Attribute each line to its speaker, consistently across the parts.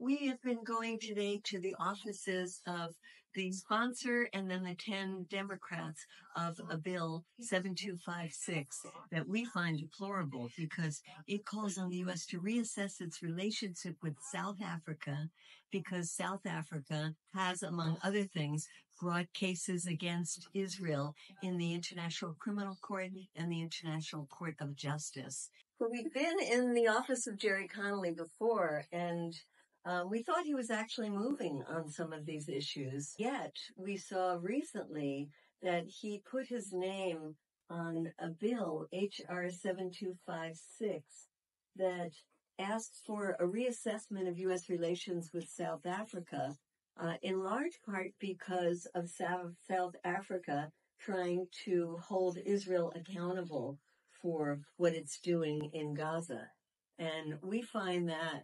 Speaker 1: We have been going today to the offices of the sponsor and then the 10 Democrats of a bill 7256 that we find deplorable because it calls on the U.S. to reassess its relationship with South Africa because South Africa has, among other things, brought cases against Israel in the International Criminal Court and the International Court of Justice. But we've been in the office of Jerry Connolly before, and we thought he was actually moving on some of these issues. Yet we saw recently that he put his name on a bill, H.R. 7256, that asks for a reassessment of U.S. relations with South Africa, in large part because of South Africa trying to hold Israel accountable for what it's doing in Gaza. And we find that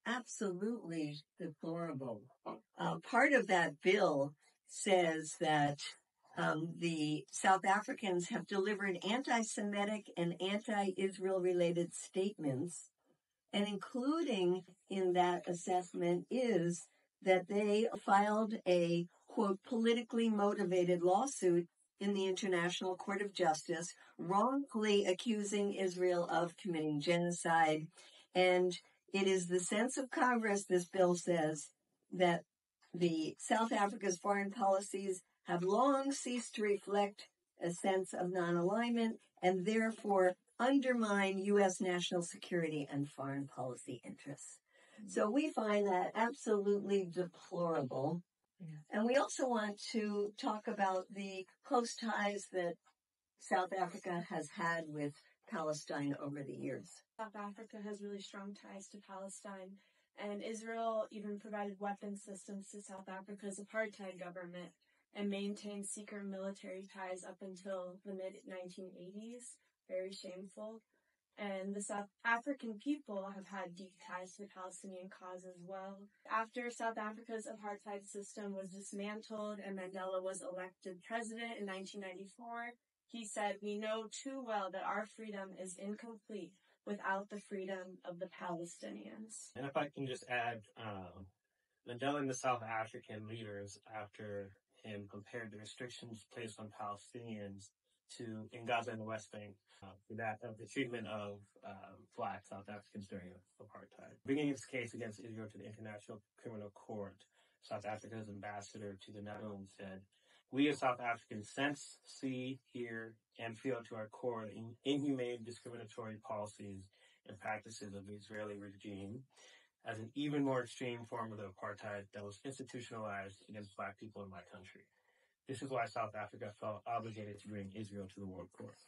Speaker 1: absolutely deplorable. Part of that bill says that the South Africans have delivered anti-Semitic and anti-Israel related statements, and including in that assessment is that they filed a, quote, politically motivated lawsuit in the International Court of Justice, wrongfully accusing Israel of committing genocide. And it is the sense of Congress, this bill says, that the South Africa's foreign policies have long ceased to reflect a sense of non-alignment and therefore undermine U.S. national security and foreign policy interests. So we find that absolutely deplorable. And we also want to talk about the close ties that South Africa has had with Palestine over the years.
Speaker 2: South Africa has really strong ties to Palestine, and Israel even provided weapon systems to South Africa's apartheid government and maintained secret military ties up until the mid-1980s. Very shameful. And the South African people have had deep ties to the Palestinian cause as well. After South Africa's apartheid system was dismantled and Mandela was elected president in 1994, he said, "We know too well that our freedom is incomplete without the freedom of the Palestinians."
Speaker 3: And if I can just add, Mandela and the South African leaders, after him, compared the restrictions placed on Palestinians in Gaza and the West Bank, for that of the treatment of Black South Africans during apartheid. Bringing his case against Israel to the International Criminal Court, South Africa's ambassador to the Netherlands said, "We as South Africans sense, see, hear, and feel to our core the inhumane discriminatory policies and practices of the Israeli regime as an even more extreme form of the apartheid that was institutionalized against Black people in my country. This is why South Africa felt obligated to bring Israel to the World Court."